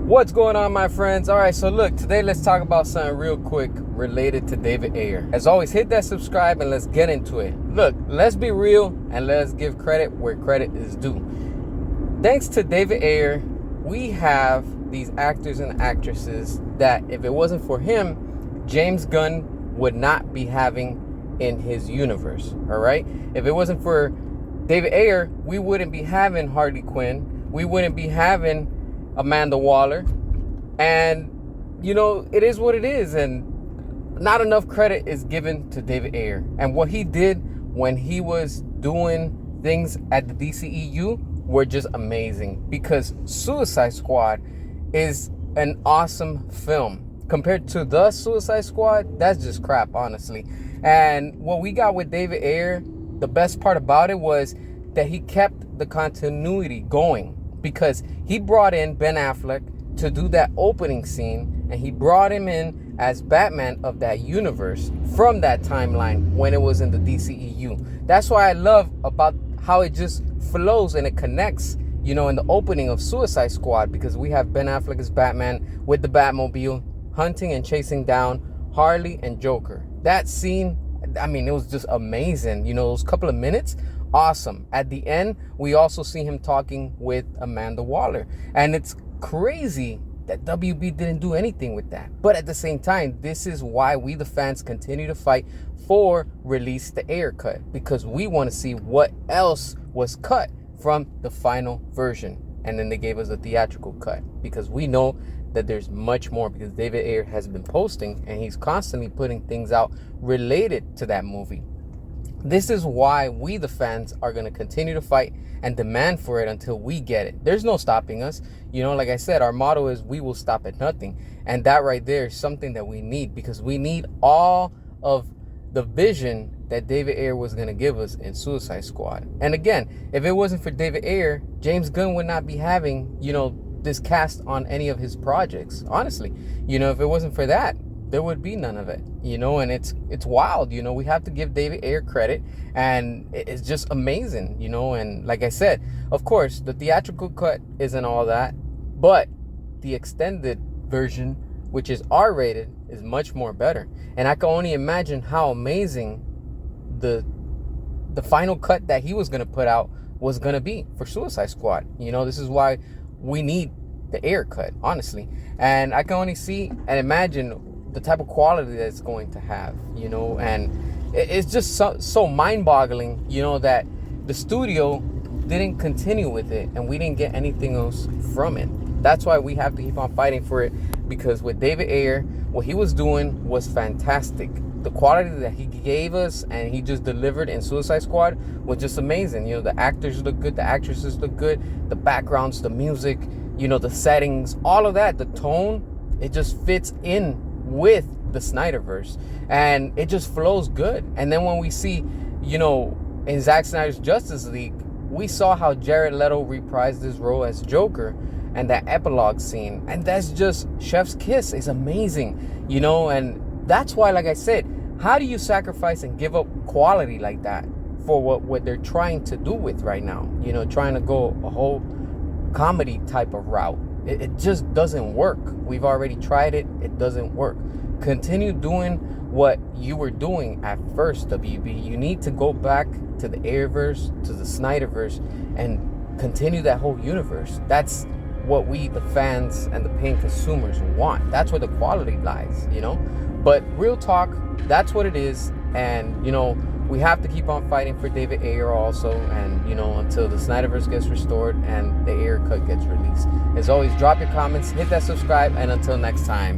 What's going on, my friends? All right, so look, today let's talk about something real quick related to David Ayer. As always, hit that subscribe and let's get into it. Look, let's be real and let's give credit where credit is due. Thanks to David Ayer, we have these actors and actresses that if it wasn't for him, James Gunn would not be having in his universe, all right? If it wasn't for David Ayer, we wouldn't be having Harley Quinn. We wouldn't be having Amanda Waller. And you know, it is what it is, and not enough credit is given to David Ayer and what he did when he was doing things at the DCEU were just amazing, because Suicide Squad is an awesome film. Compared to the Suicide Squad, that's just crap, honestly. And what we got with David Ayer, the best part about it was that he kept the continuity going, because he brought in Ben Affleck to do that opening scene, and he brought him in as Batman of that universe from that timeline when it was in the DCEU. That's why I love about how it just flows and it connects, you know, in the opening of Suicide Squad, because we have Ben Affleck as Batman with the Batmobile hunting and chasing down Harley and Joker. That scene, I mean, it was just amazing. You know, those couple of minutes, awesome. At the end, we also see him talking with Amanda Waller, and it's crazy that WB didn't do anything with that. But at the same time, this is why we the fans continue to fight for release the Ayer Cut, because we want to see what else was cut from the final version. And then they gave us a theatrical cut, because we know that there's much more, because David Ayer has been posting and he's constantly putting things out related to that movie. This is why we the fans are going to continue to fight and demand for it until we get it. There's no stopping us. You know, like I said, our motto is we will stop at nothing. And that right there is something that we need, because we need all of the vision that David Ayer was going to give us in Suicide Squad. And again, if it wasn't for David Ayer, James Gunn would not be having, you know, this cast on any of his projects. Honestly, you know, if it wasn't for that, there would be none of it, you know. And it's wild, you know. We have to give David Ayer credit, and it's just amazing, you know. And like I said, of course, the theatrical cut isn't all that, but the extended version, which is R-rated, is much more better. And I can only imagine how amazing the final cut that he was going to put out was going to be for Suicide Squad. You know, this is why we need the Ayer Cut, honestly. And I can only see and imagine the type of quality that it's going to have, you know. And it's just so mind-boggling, you know, that the studio didn't continue with it and we didn't get anything else from it. That's why we have to keep on fighting for it, because with David Ayer, what he was doing was fantastic. The quality that he gave us and he just delivered in Suicide Squad was just amazing. You know, the actors look good, the actresses look good, the backgrounds, the music, you know, the settings, all of that, the tone, it just fits in with the Snyderverse, and it just flows good. And then when we see, you know, in Zack Snyder's Justice League, we saw how Jared Leto reprised his role as Joker, and that epilogue scene, and that's just chef's kiss. It's amazing, you know. And that's why, like I said, how do you sacrifice and give up quality like that for what they're trying to do with right now, you know, trying to go a whole comedy type of route? It just doesn't work. We've already tried it. It doesn't work. Continue doing what you were doing at first, WB. You need to go back to the Ayerverse, to the Snyderverse, and continue that whole universe. That's what we, the fans and the paying consumers, want. That's where the quality lies, you know. But real talk, that's what it is. And, you know, we have to keep on fighting for David Ayer also, and, you know, until the Snyderverse gets restored and the Ayer Cut gets released. As always, drop your comments, hit that subscribe, and until next time.